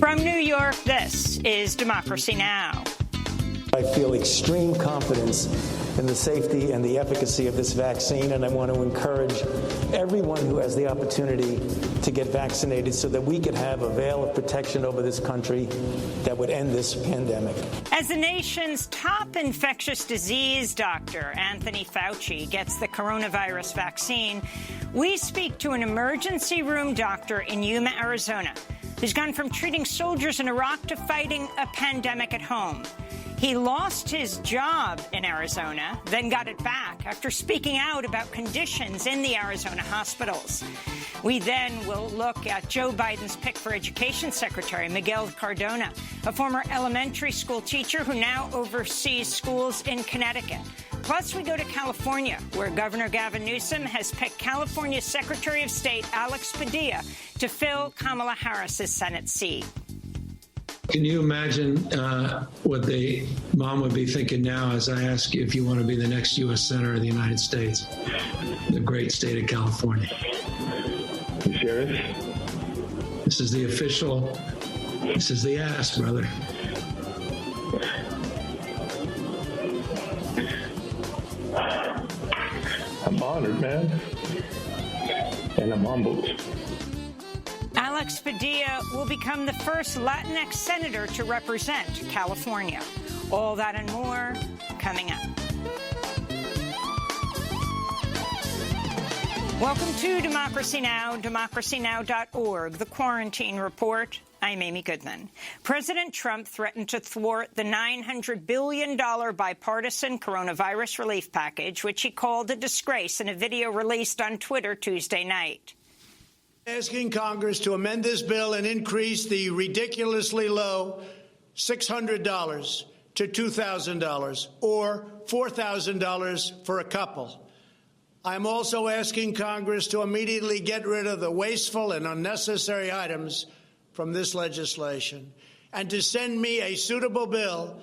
From New York, this is Democracy Now! I feel extreme confidence in the safety and the efficacy of this vaccine, and I want to encourage everyone who has the opportunity to get vaccinated so that we could have a veil of protection over this country that would end this pandemic. As the nation's top infectious disease doctor, Anthony Fauci, gets the coronavirus vaccine, we speak to an emergency room doctor in Yuma, Arizona, who's gone from treating soldiers in Iraq to fighting a pandemic at home. He lost his job in Arizona, then got it back after speaking out about conditions in the Arizona hospitals. We then will look at Joe Biden's pick for Education Secretary, Miguel Cardona, a former elementary school teacher who now oversees schools in Connecticut. Plus, we go to California, where Governor Gavin Newsom has picked California Secretary of State Alex Padilla to fill Kamala Harris's Senate seat. Can you imagine what the mom would be thinking now as I ask you if you want to be the next U.S. Senator of the United States, the great state of California? You serious? This is the official, this is the ask, brother. I'm honored, man. And I'm humbled. Alex Padilla will become the first Latinx senator to represent California. All that and more coming up. Welcome to Democracy Now!, democracynow.org, the Quarantine Report. I'm Amy Goodman. President Trump threatened to thwart the $900 billion bipartisan coronavirus relief package, which he called a disgrace in a video released on Twitter Tuesday night. Asking Congress to amend this bill and increase the ridiculously low $600 to $2,000 or $4,000 for a couple. I'm also asking Congress to immediately get rid of the wasteful and unnecessary items from this legislation and to send me a suitable bill,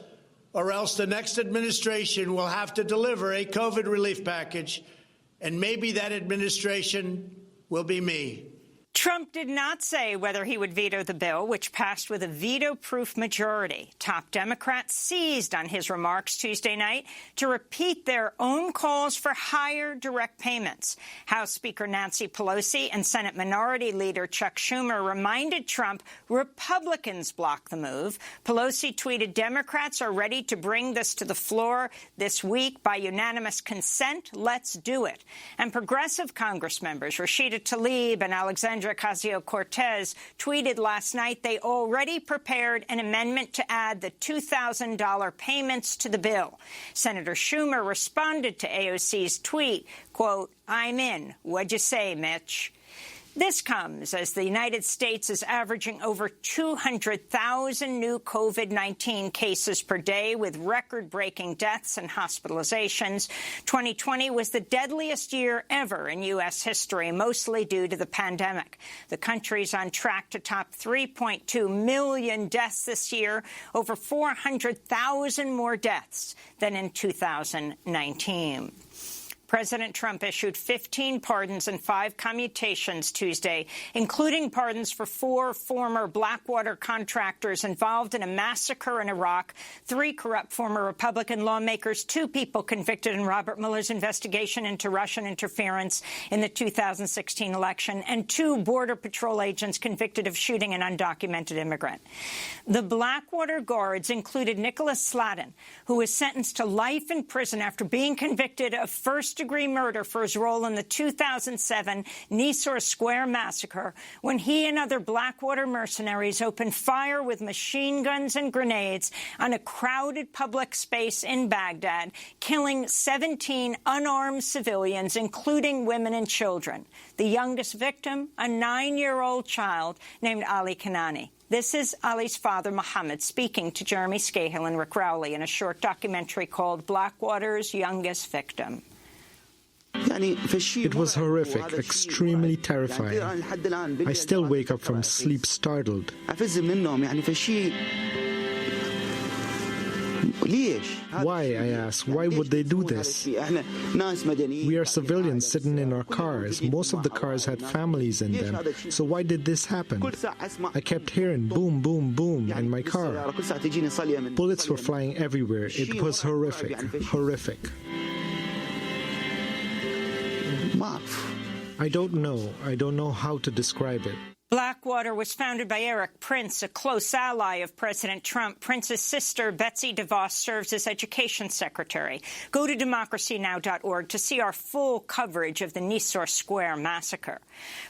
or else the next administration will have to deliver a COVID relief package, and maybe that administration will be me. Trump did not say whether he would veto the bill, which passed with a veto-proof majority. Top Democrats seized on his remarks Tuesday night to repeat their own calls for higher direct payments. House Speaker Nancy Pelosi and Senate Minority Leader Chuck Schumer reminded Trump Republicans blocked the move. Pelosi tweeted, "Democrats are ready to bring this to the floor this week by unanimous consent. Let's do it." And progressive Congress members Rashida Tlaib and Alexandria Ocasio-Cortez tweeted last night they already prepared an amendment to add the $2,000 payments to the bill. Senator Schumer responded to AOC's tweet, quote, "I'm in. What'd you say, Mitch?" This comes as the United States is averaging over 200,000 new COVID-19 cases per day, with record-breaking deaths and hospitalizations. 2020 was the deadliest year ever in U.S. history, mostly due to the pandemic. The country's on track to top 3.2 million deaths this year, over 400,000 more deaths than in 2019. President Trump issued 15 pardons and 5 commutations Tuesday, including pardons for 4 former Blackwater contractors involved in a massacre in Iraq, 3 corrupt former Republican lawmakers, 2 people convicted in Robert Mueller's investigation into Russian interference in the 2016 election, and 2 Border Patrol agents convicted of shooting an undocumented immigrant. The Blackwater guards included Nicholas Sladden, who was sentenced to life in prison after being convicted of first-degree murder for his role in the 2007 Nisour Square massacre, when he and other Blackwater mercenaries opened fire with machine guns and grenades on a crowded public space in Baghdad, killing 17 unarmed civilians, including women and children. The youngest victim, a 9-year-old child named Ali Kanani. This is Ali's father, Mohammed, speaking to Jeremy Scahill and Rick Rowley in a short documentary called Blackwater's Youngest Victim. It was horrific, extremely terrifying. I still wake up from sleep startled. Why, I ask, why would they do this? We are civilians sitting in our cars. Most of the cars had families in them. So why did this happen? I kept hearing boom, boom, boom in my car. Bullets were flying everywhere. It was horrific, horrific. I don't know. I don't know how to describe it. Blackwater was founded by Eric Prince, a close ally of President Trump. Prince's sister, Betsy DeVos, serves as education secretary. Go to democracynow.org to see our full coverage of the Nisour Square massacre.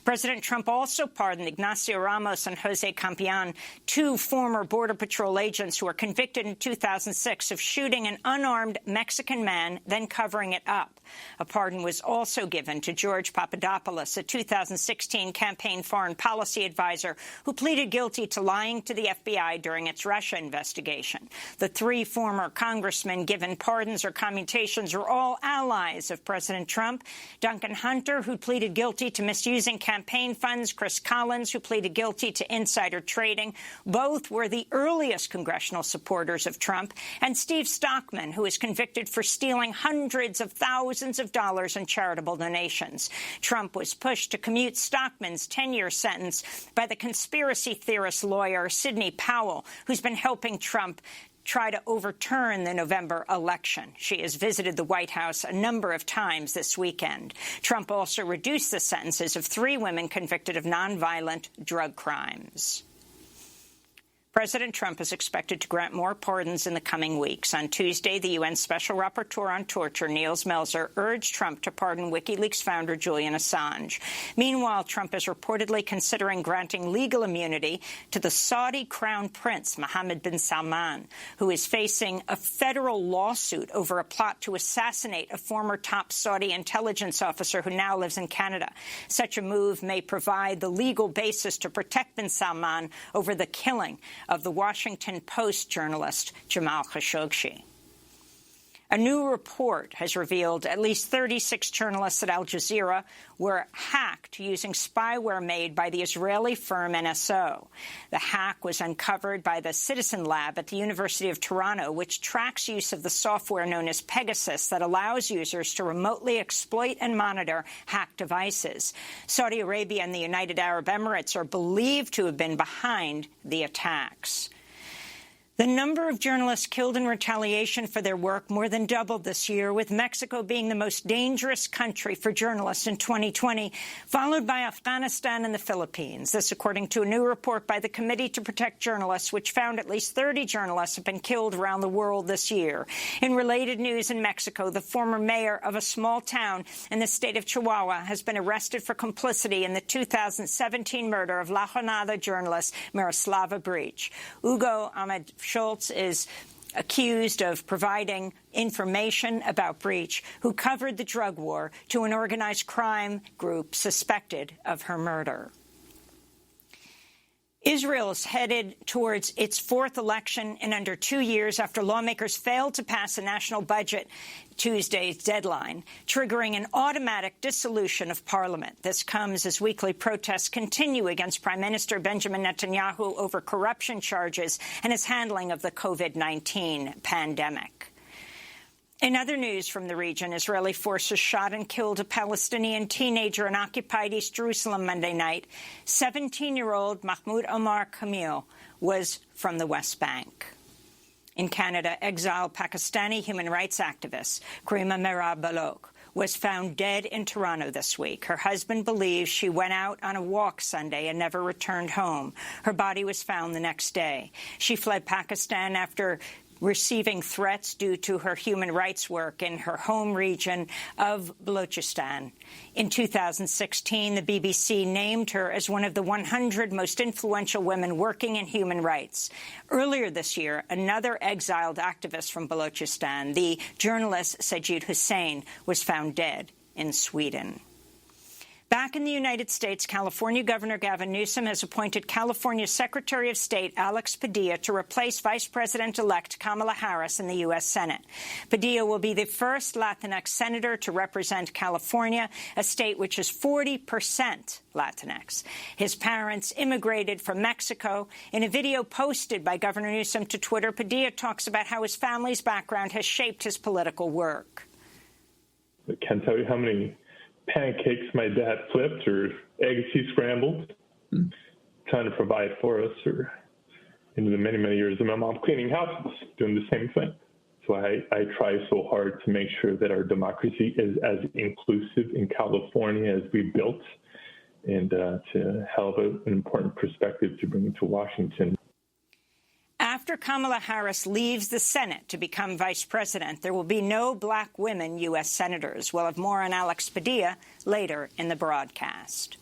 President Trump also pardoned Ignacio Ramos and Jose Campion, two former Border Patrol agents who were convicted in 2006 of shooting an unarmed Mexican man, then covering it up. A pardon was also given to George Papadopoulos, a 2016 campaign foreign policy advisor who pleaded guilty to lying to the FBI during its Russia investigation. The three former congressmen given pardons or commutations are all allies of President Trump. Duncan Hunter, who pleaded guilty to misusing campaign funds, Chris Collins, who pleaded guilty to insider trading. Both were the earliest congressional supporters of Trump. And Steve Stockman, who is convicted for stealing hundreds of thousands of dollars in charitable donations. Trump was pushed to commute Stockman's 10-year sentence by the conspiracy theorist lawyer Sidney Powell, who's been helping Trump try to overturn the November election. She has visited the White House a number of times this weekend. Trump also reduced the sentences of three women convicted of nonviolent drug crimes. President Trump is expected to grant more pardons in the coming weeks. On Tuesday, the UN Special Rapporteur on Torture, Niels Melzer, urged Trump to pardon WikiLeaks founder Julian Assange. Meanwhile, Trump is reportedly considering granting legal immunity to the Saudi crown prince, Mohammed bin Salman, who is facing a federal lawsuit over a plot to assassinate a former top Saudi intelligence officer who now lives in Canada. Such a move may provide the legal basis to protect bin Salman over the killing of the Washington Post journalist Jamal Khashoggi. A new report has revealed at least 36 journalists at Al Jazeera were hacked using spyware made by the Israeli firm NSO. The hack was uncovered by the Citizen Lab at the University of Toronto, which tracks use of the software known as Pegasus that allows users to remotely exploit and monitor hacked devices. Saudi Arabia and the United Arab Emirates are believed to have been behind the attacks. The number of journalists killed in retaliation for their work more than doubled this year, with Mexico being the most dangerous country for journalists in 2020, followed by Afghanistan and the Philippines. This according to a new report by the Committee to Protect Journalists, which found at least 30 journalists have been killed around the world this year. In related news in Mexico, the former mayor of a small town in the state of Chihuahua has been arrested for complicity in the 2017 murder of La Jornada journalist Miroslava Breach. Hugo Ahmed Schultz is accused of providing information about Breach, who covered the drug war, to an organized crime group suspected of her murder. Israel is headed towards its fourth election in under 2 years after lawmakers failed to pass a national budget Tuesday's deadline, triggering an automatic dissolution of parliament. This comes as weekly protests continue against Prime Minister Benjamin Netanyahu over corruption charges and his handling of the COVID-19 pandemic. In other news from the region, Israeli forces shot and killed a Palestinian teenager in occupied East Jerusalem Monday night. 17-year-old Mahmoud Omar Kamil was from the West Bank. In Canada, exiled Pakistani human rights activist Karima Merab Balok was found dead in Toronto this week. Her husband believes she went out on a walk Sunday and never returned home. Her body was found the next day. She fled Pakistan after receiving threats due to her human rights work in her home region of Balochistan. In 2016, the BBC named her as one of the 100 most influential women working in human rights. Earlier this year, another exiled activist from Balochistan, the journalist Sajid Hussain, was found dead in Sweden. Back in the United States, California Governor Gavin Newsom has appointed California Secretary of State Alex Padilla to replace Vice President-elect Kamala Harris in the U.S. Senate. Padilla will be the first Latinx senator to represent California, a state which is 40% Latinx. His parents immigrated from Mexico. In a video posted by Governor Newsom to Twitter, Padilla talks about how his family's background has shaped his political work. I can't tell you how many pancakes my dad flipped or eggs he scrambled, trying to provide for us, or into the many, many years of my mom cleaning houses, doing the same thing. So I try so hard to make sure that our democracy is as inclusive in California as we built, and to have an important perspective to bring to Washington. After Kamala Harris leaves the Senate to become vice president, there will be no black women U.S. senators. We'll have more on Alex Padilla later in the broadcast.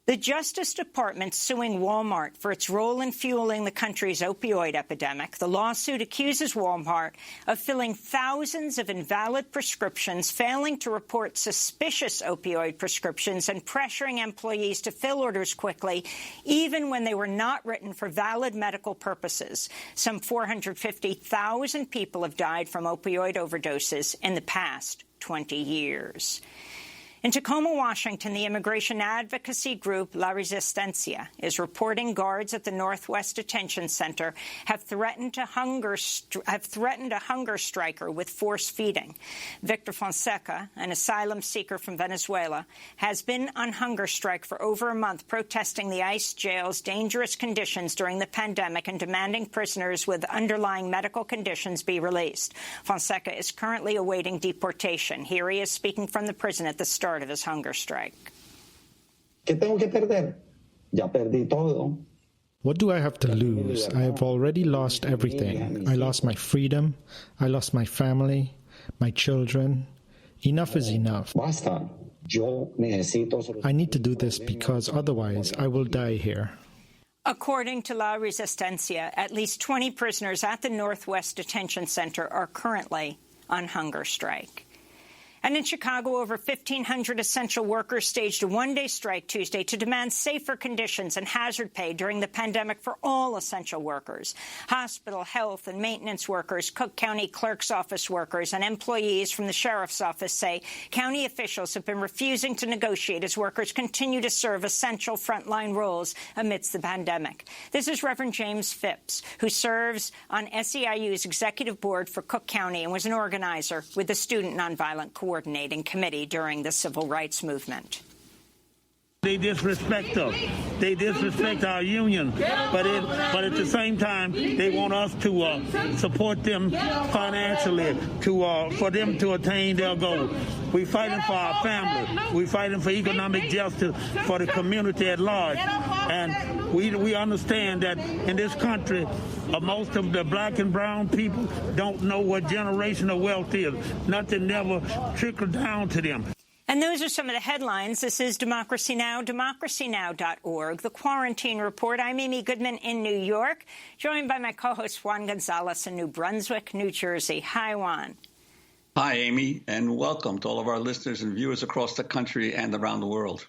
The Justice Department suing Walmart for its role in fueling the country's opioid epidemic. The lawsuit accuses Walmart of filling thousands of invalid prescriptions, failing to report suspicious opioid prescriptions, and pressuring employees to fill orders quickly, even when they were not written for valid medical purposes. Some 450,000 people have died from opioid overdoses in the past 20 years. In Tacoma, Washington, the immigration advocacy group La Resistencia is reporting guards at the Northwest Detention Center have threatened a hunger striker with force feeding. Victor Fonseca, an asylum seeker from Venezuela, has been on hunger strike for over a month, protesting the ICE jail's dangerous conditions during the pandemic and demanding prisoners with underlying medical conditions be released. Fonseca is currently awaiting deportation. Here he is speaking from the prison at the start of his hunger strike. What do I have to lose? I have already lost everything. I lost my freedom. I lost my family, my children. Enough is enough. I need to do this because otherwise I will die here. According to La Resistencia, at least 20 prisoners at the Northwest Detention Center are currently on hunger strike. And in Chicago, over 1,500 essential workers staged a one-day strike Tuesday to demand safer conditions and hazard pay during the pandemic for all essential workers. Hospital, health, and maintenance workers, Cook County Clerk's Office workers, and employees from the Sheriff's Office say county officials have been refusing to negotiate as workers continue to serve essential frontline roles amidst the pandemic. This is Reverend James Phipps, who serves on SEIU's executive board for Cook County and was an organizer with the Student Nonviolent Coordinating Committee during the Civil Rights Movement. They disrespect us. They disrespect our union. But at the same time, they want us to support them financially for them to attain their goal. We're fighting for our family. We're fighting for economic justice for the community at large. And we understand that in this country, most of the black and brown people don't know what generational wealth is. Nothing never trickled down to them. And those are some of the headlines. This is Democracy Now!, democracynow.org. The Quarantine Report. I'm Amy Goodman in New York, joined by my co-host Juan Gonzalez in New Brunswick, New Jersey. Hi, Juan. Hi, Amy, and welcome to all of our listeners and viewers across the country and around the world.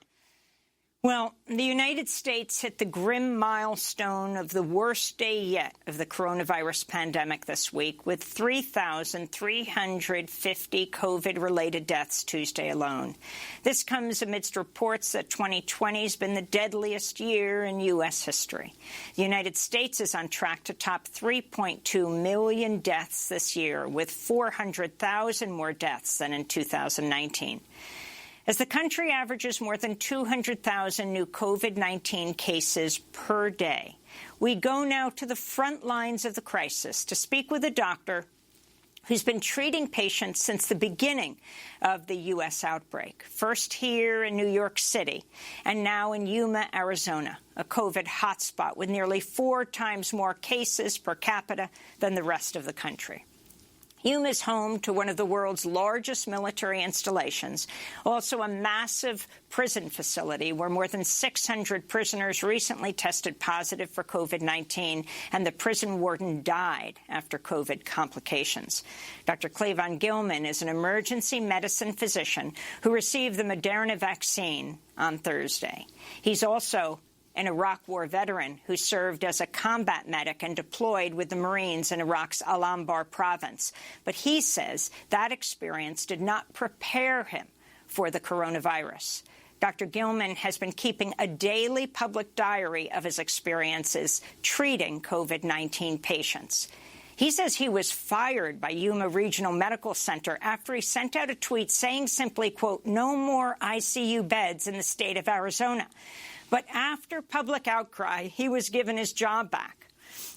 Well, the United States hit the grim milestone of the worst day yet of the coronavirus pandemic this week, with 3,350 COVID-related deaths Tuesday alone. This comes amidst reports that 2020 has been the deadliest year in U.S. history. The United States is on track to top 3.2 million deaths this year, with 400,000 more deaths than in 2019. As the country averages more than 200,000 new COVID-19 cases per day, we go now to the front lines of the crisis to speak with a doctor who's been treating patients since the beginning of the U.S. outbreak, first here in New York City and now in Yuma, Arizona, a COVID hotspot with nearly 4 times more cases per capita than the rest of the country. Yuma is home to one of the world's largest military installations, also a massive prison facility where more than 600 prisoners recently tested positive for COVID-19, and the prison warden died after COVID complications. Dr. Cleavon Gilman is an emergency medicine physician who received the Moderna vaccine on Thursday. He's also an Iraq War veteran who served as a combat medic and deployed with the Marines in Iraq's Al-Anbar province. But he says that experience did not prepare him for the coronavirus. Dr. Gilman has been keeping a daily public diary of his experiences treating COVID-19 patients. He says he was fired by Yuma Regional Medical Center after he sent out a tweet saying simply, quote, "No more ICU beds in the state of Arizona." But after public outcry, he was given his job back.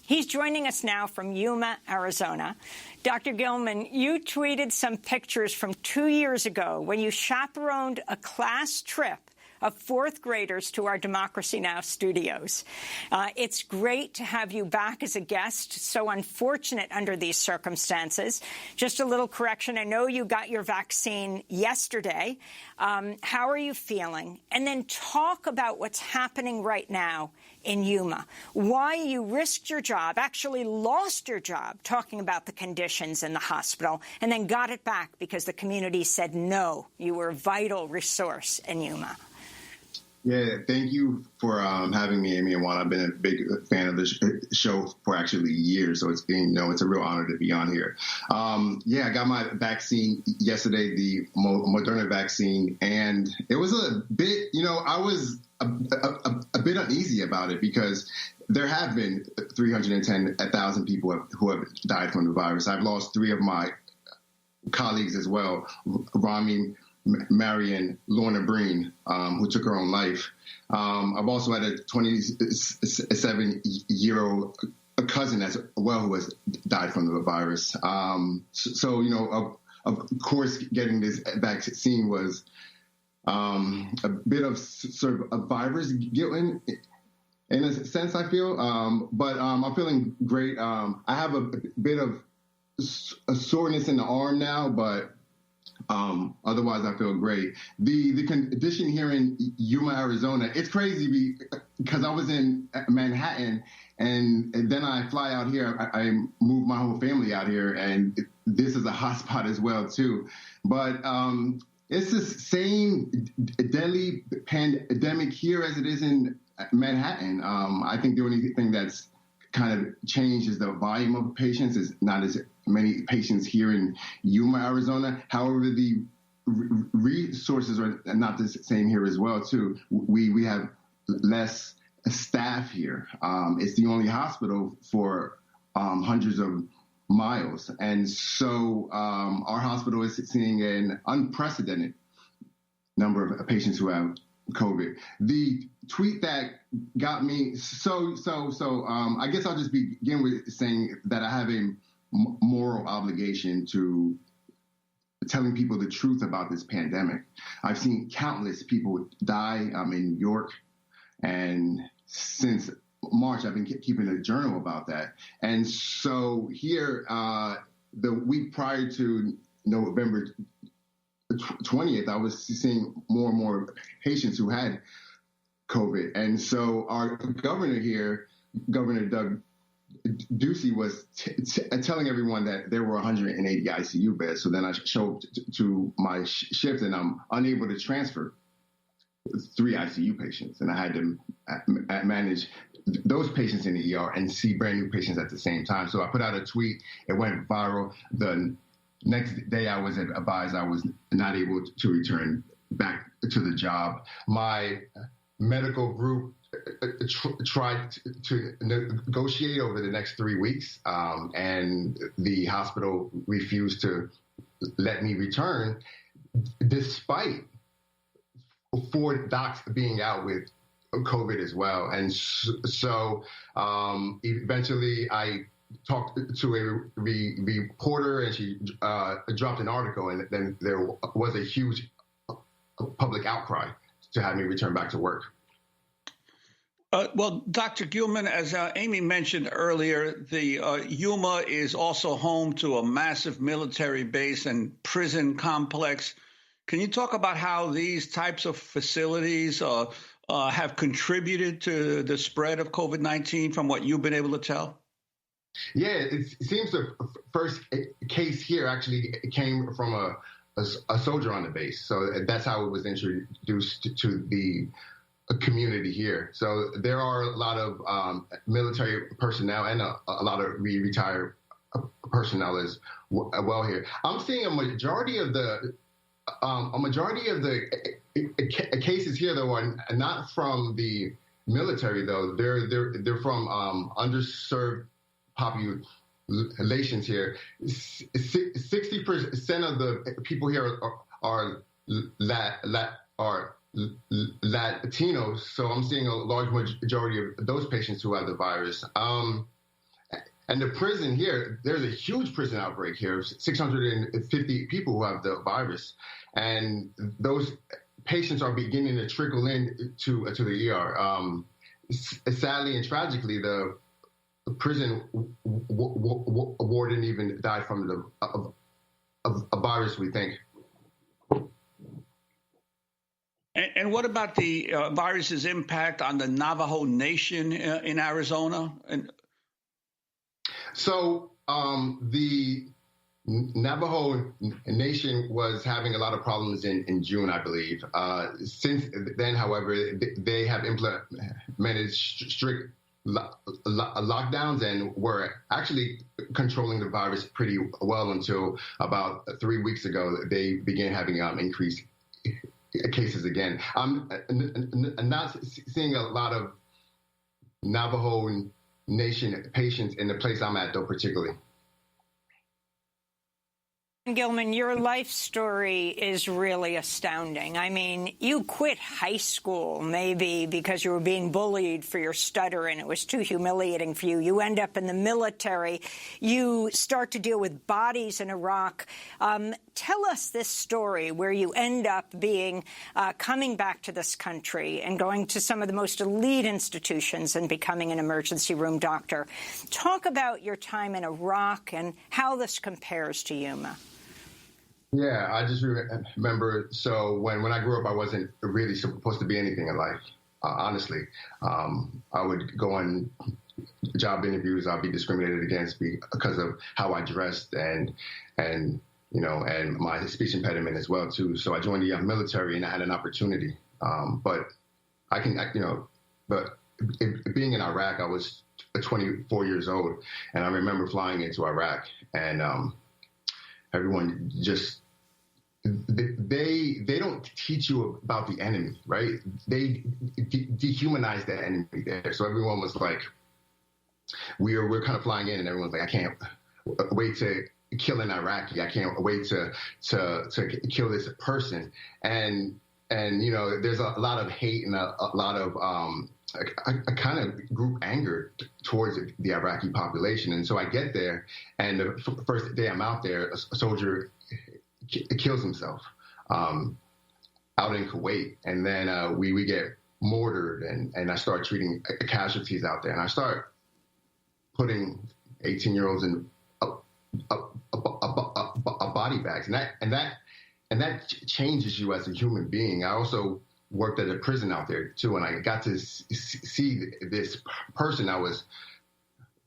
He's joining us now from Yuma, Arizona. Dr. Gilman, you tweeted some pictures from 2 years ago when you chaperoned a class trip of fourth graders to our Democracy Now! Studios. It's great to have you back as a guest. So unfortunate under these circumstances. Just a little correction. I know you got your vaccine yesterday. How are you feeling? And then talk about what's happening right now in Yuma. Why you risked your job, actually lost your job, talking about the conditions in the hospital, and then got it back because the community said no. You were a vital resource in Yuma. Yeah, thank you for having me, Amy and Juan. I've been a big fan of this show for actually years, so it's it's a real honor to be on here. I got my vaccine yesterday, the Moderna vaccine, and it was a bit, I was a bit uneasy about it because there have been 310,000 people who have died from the virus. I've lost 3 of my colleagues as well, Rami, Marion, Lorna Breen, who took her own life. I've also had a 27-year-old cousin as well who has died from the virus. Of course, getting this vaccine was a bit of sort of a virus guilt in a sense, I feel. But I'm feeling great. I have a bit of a soreness in the arm now, but otherwise, I feel great. The condition here in Yuma, Arizona, it's crazy because I was in Manhattan and then I fly out here. I moved my whole family out here, and this is a hotspot as well, too. But it's the same deadly pandemic here as it is in Manhattan. I think the only thing that's kind of changed is the volume of patients. Is not as many patients here in Yuma, Arizona. However, the resources are not the same here as well, too. We have less staff here. It's the only hospital for hundreds of miles. And so our hospital is seeing an unprecedented number of patients who have COVID. The tweet that got me I guess I'll just begin with saying that I have a moral obligation to telling people the truth about this pandemic. I've seen countless people die in New York, and since March, I've been keeping a journal about that. And so here, the week prior to November 20th, I was seeing more and more patients who had COVID. And so our governor here, Governor Doug Ducey, was telling everyone that there were 180 ICU beds. So then I showed to my shift and I'm unable to transfer 3 ICU patients. And I had to manage those patients in the ER and see brand new patients at the same time. So I put out a tweet. It went viral. The next day I was advised I was not able to return back to the job. My medical group tried to negotiate over the next 3 weeks, and the hospital refused to let me return, despite 4 docs being out with COVID as well. And so eventually I talked to a reporter, and she dropped an article, and then there was a huge public outcry to have me return back to work. Well, Dr. Gilman, as Amy mentioned earlier, the Yuma is also home to a massive military base and prison complex. Can you talk about how these types of facilities have contributed to the spread of COVID-19 from what you've been able to tell? Yeah, it seems the first case here actually came from a soldier on the base. So that's how it was introduced to the community here. So there are a lot of military personnel and a lot of retired personnel as well here. I'm seeing a majority of the cases here, though, are not from the military, though. They're from underserved populations here. 60% of the people here are Latinos, so I'm seeing a large majority of those patients who have the virus. And the prison here, there's a huge prison outbreak here, 650 people who have the virus. And those patients are beginning to trickle in to the ER. Sadly and tragically, the prison warden even died from a virus, we think. And what about the virus's impact on the Navajo Nation in Arizona? So the Navajo Nation was having a lot of problems in June, I believe. Since then, however, they have implemented strict lockdowns and were actually controlling the virus pretty well until about 3 weeks ago. They began having increased cases again. I'm not seeing a lot of Navajo Nation patients in the place I'm at, though, particularly. Gilman, your life story is really astounding. I mean, you quit high school maybe because you were being bullied for your stutter and it was too humiliating for you. You end up in the military. You start to deal with bodies in Iraq. Tell us this story where you end up being coming back to this country and going to some of the most elite institutions and becoming an emergency room doctor. Talk about your time in Iraq and how this compares to Yuma. Yeah, I just remember, so when I grew up, I wasn't really supposed to be anything in life, honestly. I would go on job interviews, I'd be discriminated against because of how I dressed and my speech impediment as well, too. So I joined the military and I had an opportunity. But being in Iraq, I was 24 years old, and I remember flying into Iraq and everyone just, they don't teach you about the enemy, right? They dehumanize the enemy there. So everyone was like, we're kind of flying in and everyone's like, I can't wait to kill an Iraqi. I can't wait to kill this person. And there's a lot of hate and a lot of a kind of group anger towards the Iraqi population. And so I get there, and the first day I'm out there, a soldier kills himself out in Kuwait. And then we get mortared, and I start treating casualties out there. And I start putting 18-year-olds in body bags. And that changes you as a human being. I also worked at a prison out there too, and I got to see this person I was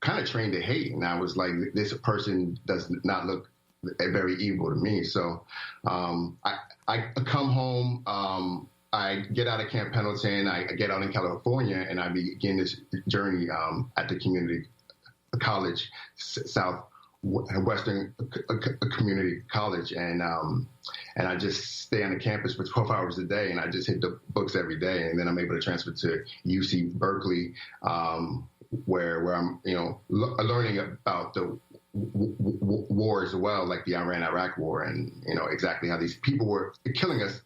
kind of trained to hate, and I was like, this person does not look very evil to me. So I come home, I get out of Camp Pendleton, I get out in California, and I begin this journey at the community college, Southwestern Community College, and I just stay on the campus for 12 hours a day, and I just hit the books every day, and then I'm able to transfer to UC Berkeley, where I'm learning about the war as well, like the Iran-Iraq war, and exactly how these people were killing us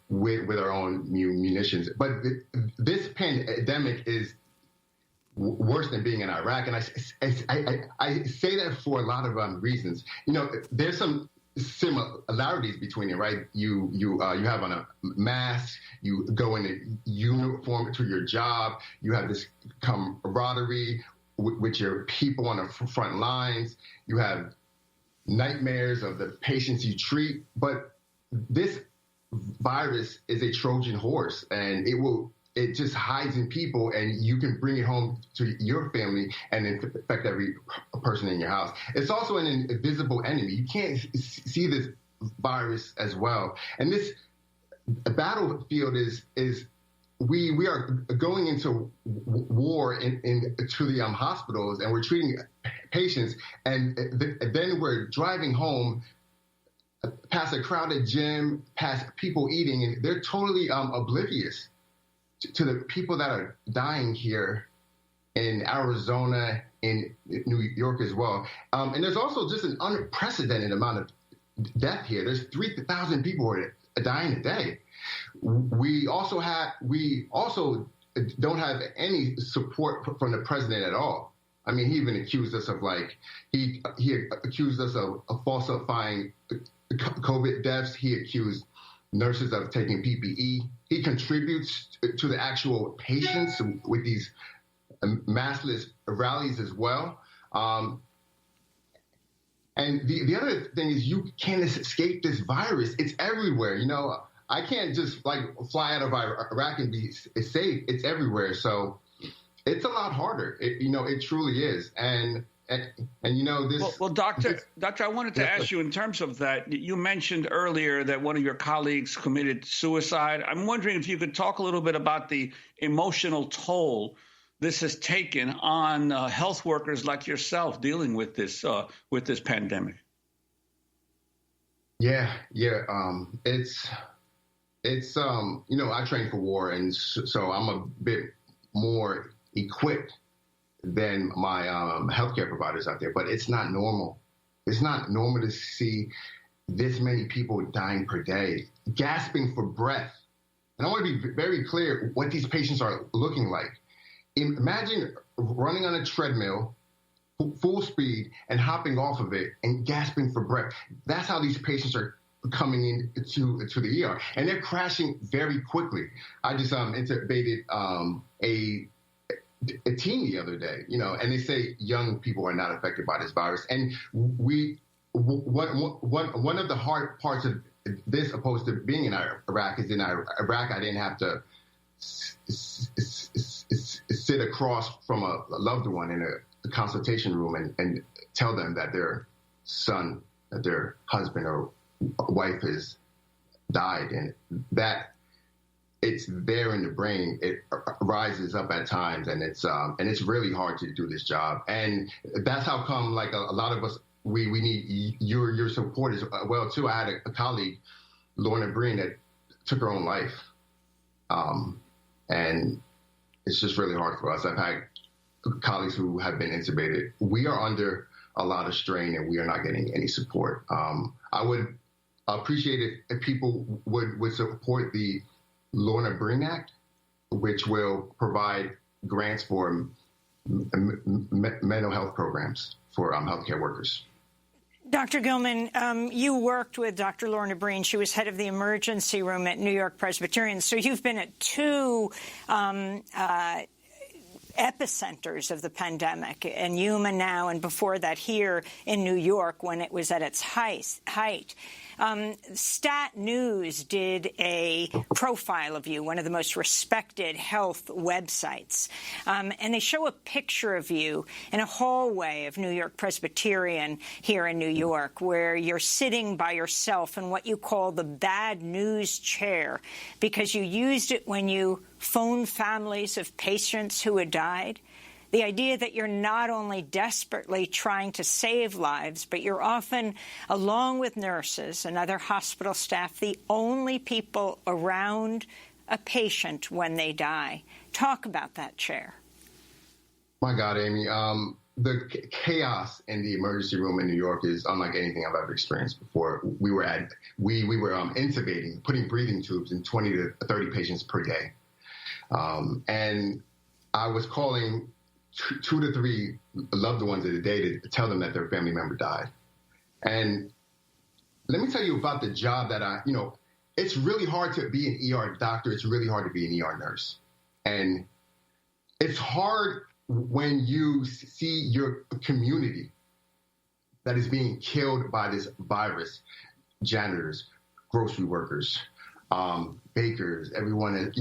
with our own munitions. But this pandemic is worse than being in Iraq, and I say that for a lot of reasons. There's some similarities between it, right? You have on a mask, you go in a uniform to your job, you have this camaraderie with your people on the front lines, you have nightmares of the patients you treat, but this virus is a Trojan horse, and it just hides in people, and you can bring it home to your family and infect every person in your house. It's also an invisible enemy. You can't see this virus as well. And this battlefield is we are going into war to the hospitals, and we're treating patients, and then we're driving home past a crowded gym, past people eating, and they're totally oblivious to the people that are dying here in Arizona, in New York as well. And there's also just an unprecedented amount of death here. There's 3,000 people who are dying a day. We also don't have any support from the president at all. I mean, he even accused us of he accused us of falsifying COVID deaths. He accused nurses of taking PPE. He contributes to the actual patients with these massless rallies as well. And the other thing is you can't escape this virus. It's everywhere. You know, I can't just fly out of Iraq and be safe. It's everywhere. So it's a lot harder. It truly is. And you know this. Well, doctor, I wanted to ask you in terms of that. You mentioned earlier that one of your colleagues committed suicide. I'm wondering if you could talk a little bit about the emotional toll this has taken on health workers like yourself dealing with this pandemic. Yeah. It's I trained for war, and so I'm a bit more equipped than my healthcare providers out there, but it's not normal. It's not normal to see this many people dying per day, gasping for breath. And I want to be very clear what these patients are looking like. Imagine running on a treadmill, full speed, and hopping off of it and gasping for breath. That's how these patients are coming in to the ER, and they're crashing very quickly. I just intubated a teen the other day, and they say young people are not affected by this virus. And one of the hard parts of this, opposed to being in Iraq, is in Iraq I didn't have to sit across from a loved one in a consultation room and tell them that their son, that their husband or wife has died, and that it's there in the brain. It rises up at times, and it's really hard to do this job. And that's how come, a lot of us, we need your support as well too. I had a colleague, Lorna Breen, that took her own life, and it's just really hard for us. I've had colleagues who have been intubated. We are under a lot of strain, and we are not getting any support. I would appreciate it if people would support the Lorna Breen Act, which will provide grants for mental health programs for healthcare workers. Dr. Gilman, you worked with Dr. Lorna Breen. She was head of the emergency room at New York Presbyterian. So you've been at two epicenters of the pandemic, in Yuma now, and before that here in New York when it was at its height. Stat News did a profile of you, one of the most respected health websites, and they show a picture of you in a hallway of New York Presbyterian here in New York, where you're sitting by yourself in what you call the bad news chair, because you used it when you phoned families of patients who had died. The idea that you're not only desperately trying to save lives, but you're often, along with nurses and other hospital staff, the only people around a patient when they die. Talk about that chair. My God, Amy, the chaos in the emergency room in New York is unlike anything I've ever experienced before. We were intubating, putting breathing tubes in 20 to 30 patients per day. And I was calling 2 to 3 loved ones a day to tell them that their family member died. And let me tell you about the job that it's really hard to be an ER doctor. It's really hard to be an ER nurse. And it's hard when you see your community that is being killed by this virus. Janitors, grocery workers, bakers, everyone,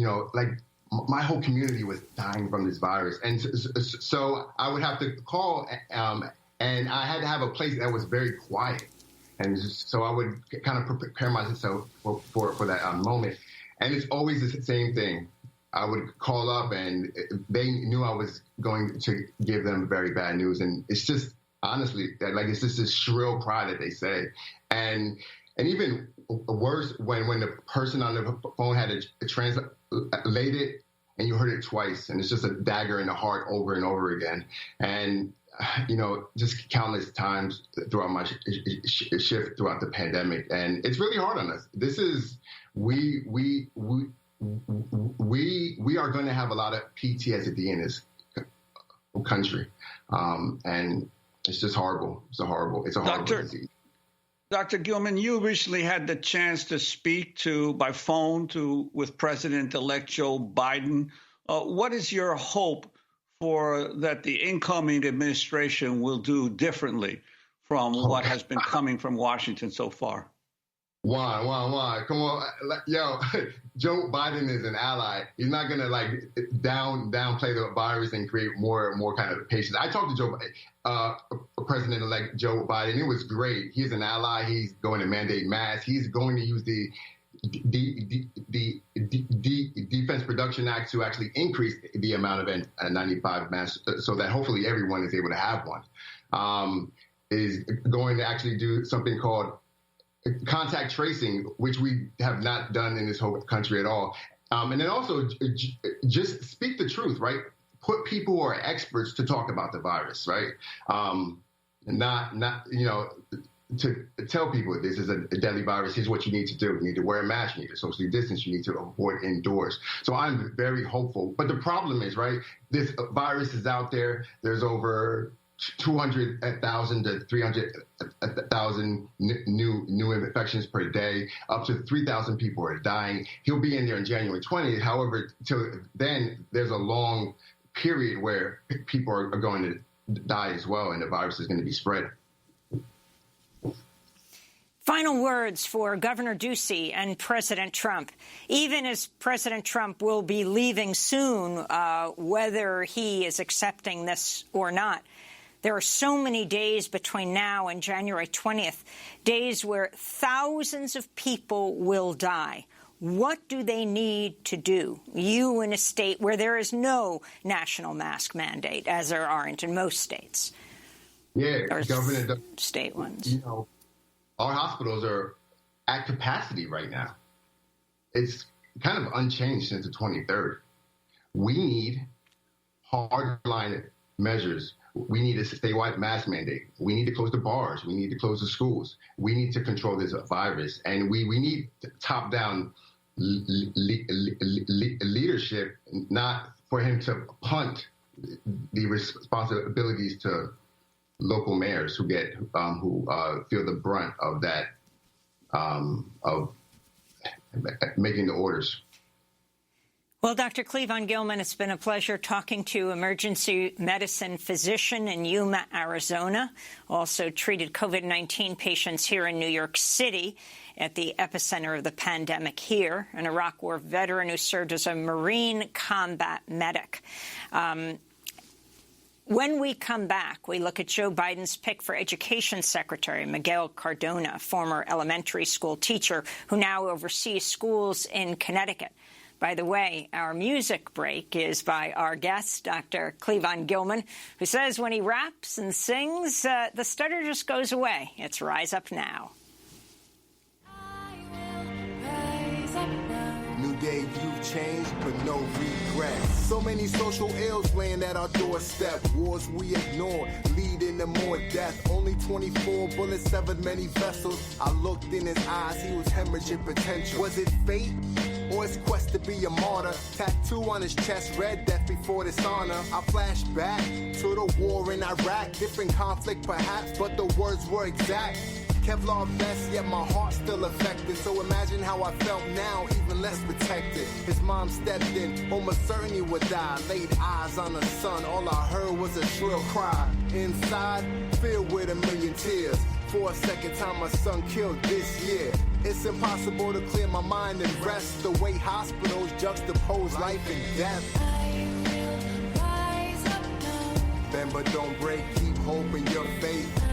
my whole community was dying from this virus. And so I would have to call, and I had to have a place that was very quiet. And so I would kind of prepare myself for that moment. And it's always the same thing. I would call up, and they knew I was going to give them very bad news. And it's just, honestly, it's just this shrill cry that they say. And even worse, when the person on the phone had to translate it, and you heard it twice, and it's just a dagger in the heart over and over again. And, just countless times throughout my shift throughout the pandemic. And it's really hard on us. This is, we are going to have a lot of PTSD in this country. And it's just horrible. It's a horrible disease. Dr. Gilman, you recently had the chance to speak by phone with President-elect Joe Biden. What is your hope for that the incoming administration will do differently from what has been coming from Washington so far? Why? Come on. Yo, Joe Biden is an ally. He's not going to downplay the virus and create more kind of patience. I talked to President-elect Joe Biden. It was great. He's an ally. He's going to mandate masks. He's going to use the Defense Production Act to actually increase the amount of N95 masks so that hopefully everyone is able to have one. Is going to actually do something called contact tracing, which we have not done in this whole country at all. And then also just speak the truth, right? Put people who are experts to talk about the virus, right? Not to tell people this is a deadly virus. Here's what you need to do. You need to wear a mask. You need to socially distance. You need to avoid indoors. So I'm very hopeful. But the problem is, right, this virus is out there. There's over 200,000 to 300,000 new infections per day. Up to 3,000 people are dying. He'll be in there on January 20th. However, till then, there's a long period where people are going to die as well, and the virus is going to be spread. Final words for Governor Ducey and President Trump. Even as President Trump will be leaving soon, whether he is accepting this or not, there are so many days between now and January 20th, days where thousands of people will die. What do they need to do? You in a state where there is no national mask mandate, as there aren't in most states. Yeah, Governor, state ones. Our hospitals are at capacity right now. It's kind of unchanged since the 23rd. We need hardline measures. We need a statewide mask mandate. We need to close the bars. We need to close the schools. We need to control this virus. And we need top-down leadership, not for him to punt the responsibilities to local mayors who feel the brunt of that, of making the orders. Well, Dr. Cleavon Gilman, it's been a pleasure talking to emergency medicine physician in Yuma, Arizona. Also treated COVID-19 patients here in New York City at the epicenter of the pandemic here, an Iraq War veteran who served as a Marine combat medic. When we come back, we look at Joe Biden's pick for Education Secretary, Miguel Cardona, former elementary school teacher who now oversees schools in Connecticut. By the way, our music break is by our guest, Dr. Cleavon Gilman, who says when he raps and sings, the stutter just goes away. It's Rise Up Now. New day, you've changed, but no regrets. So many social ills laying at our doorstep. Wars we ignore, leading to more death. Only 24 bullets severed many vessels. I looked in his eyes, he was hemorrhaging potential. Was it fate? Or his quest to be a martyr? Tattoo on his chest, red death before dishonor. I flash back to the war in Iraq. Different conflict perhaps, but the words were exact. Kevlar vest, yet my heart still affected. So imagine how I felt now, even less protected. His mom stepped in, almost certain he would die. Laid eyes on her son, all I heard was a shrill cry. Inside, filled with a million tears. For a second time, my son killed this year. It's impossible to clear my mind and rest. The way hospitals juxtapose life and death. I will rise up now. Bend but don't break, keep hope in your faith.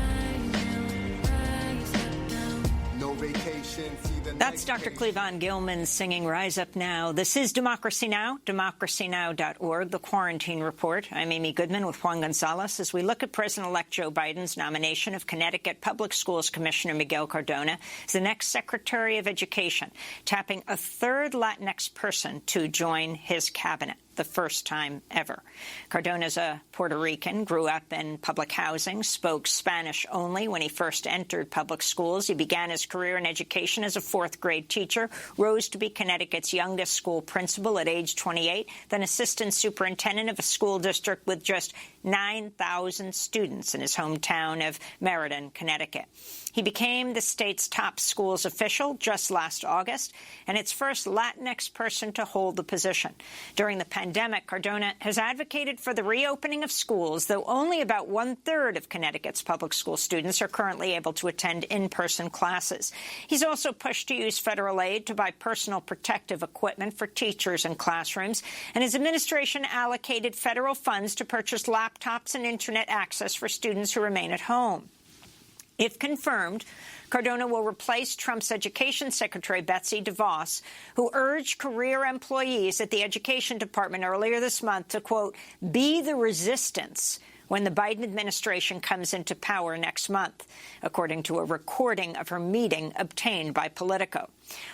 No vacation, see the That's Dr. Cleavon Gilman singing Rise Up Now. This is Democracy Now!, democracynow.org, the Quarantine Report. I'm Amy Goodman with Juan Gonzalez as we look at President-elect Joe Biden's nomination of Connecticut Public Schools Commissioner Miguel Cardona as the next Secretary of Education, tapping a third Latinx person to join his cabinet. The first time ever. Cardona's a Puerto Rican, grew up in public housing, spoke Spanish only when he first entered public schools. He began his career in education as a fourth-grade teacher, rose to be Connecticut's youngest school principal at age 28, then assistant superintendent of a school district with just 9,000 students in his hometown of Meriden, Connecticut. He became the state's top schools official just last August, and its first Latinx person to hold the position. During the pandemic, Cardona has advocated for the reopening of schools, though only about one-third of Connecticut's public school students are currently able to attend in-person classes. He's also pushed to use federal aid to buy personal protective equipment for teachers and classrooms, and his administration allocated federal funds to purchase laptops and Internet access for students who remain at home. If confirmed, Cardona will replace Trump's Education Secretary Betsy DeVos, who urged career employees at the Education Department earlier this month to, quote, be the resistance when the Biden administration comes into power next month, according to a recording of her meeting obtained by Politico.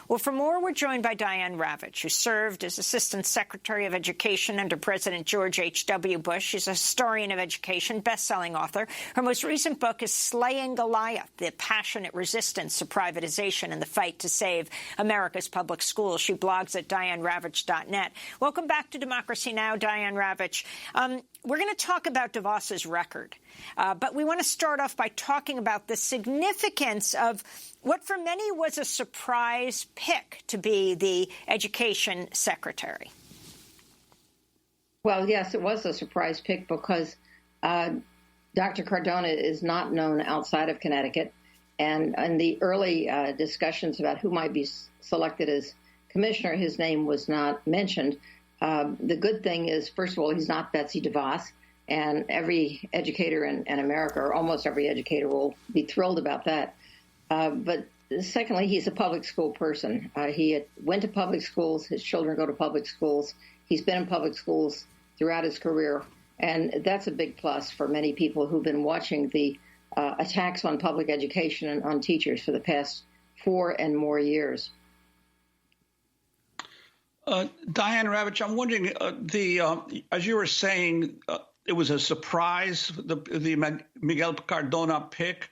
Well, for more, we're joined by Diane Ravitch, who served as Assistant Secretary of Education under President George H.W. Bush. She's a historian of education, best-selling author. Her most recent book is Slaying Goliath, the passionate resistance to privatization and the fight to save America's public schools. She blogs at DianeRavitch.net. Welcome back to Democracy Now!, Diane Ravitch. We're going to talk about DeVos's record, but we want to start off by talking about the significance of what for many was a surprise pick to be the education secretary. Well, yes, it was a surprise pick because Dr. Cardona is not known outside of Connecticut. And in the early discussions about who might be selected as commissioner, his name was not mentioned. The good thing is, first of all, he's not Betsy DeVos. And every educator in America, or almost every educator, will be thrilled about that. But secondly, he's a public school person. He went to public schools. His children go to public schools. He's been in public schools throughout his career. And that's a big plus for many people who've been watching the attacks on public education and on teachers for the past 4 and more years. Diane Ravitch, I'm wondering, as you were saying, it was a surprise, the Miguel Cardona pick.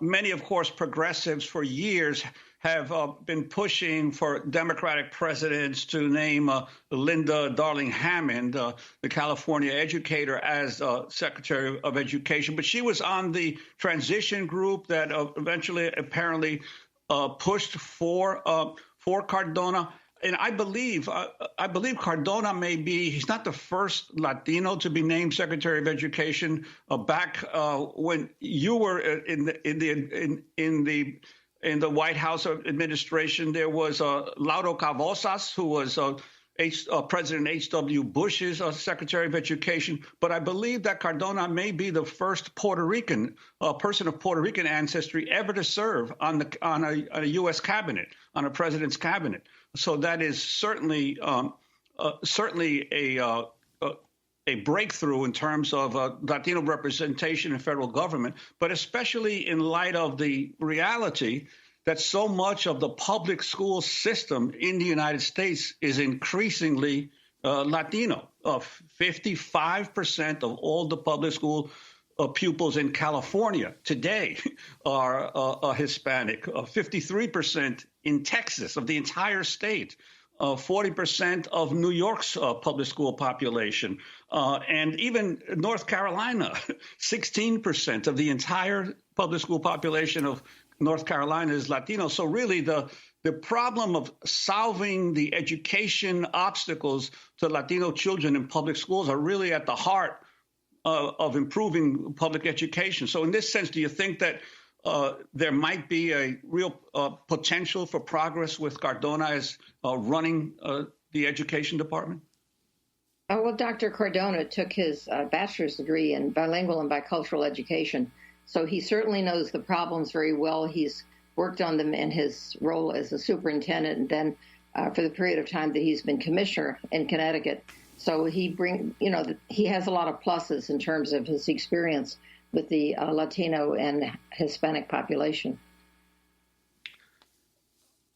Many, of course, progressives for years have been pushing for Democratic presidents to name Linda Darling-Hammond, the California educator, as Secretary of Education. But she was on the transition group that eventually apparently pushed for Cardona. And I believe Cardona he's not the first Latino to be named Secretary of Education. Back when you were in the White House administration, there was Lauro Cavazos, who was President H.W. Bush's Secretary of Education. But I believe that Cardona may be the first Puerto Rican person of Puerto Rican ancestry ever to serve on a U.S. cabinet, on a president's cabinet. So that is certainly a breakthrough in terms of Latino representation in federal government, but especially in light of the reality that so much of the public school system in the United States is increasingly Latino. 55% of all the public school pupils in California today are Hispanic, 53% in Texas of the entire state, 40% of New York's public school population, and even North Carolina, 16% of the entire public school population of North Carolina is Latino. So really the problem of solving the education obstacles to Latino children in public schools are really at the heart of improving public education. So in this sense, do you think that there might be a real potential for progress with Cardona as running the education department? Well, Dr. Cardona took his bachelor's degree in bilingual and bicultural education, so he certainly knows the problems very well. He's worked on them in his role as a superintendent, and then for the period of time that he's been commissioner in Connecticut. So he has a lot of pluses in terms of his experience with the Latino and Hispanic population.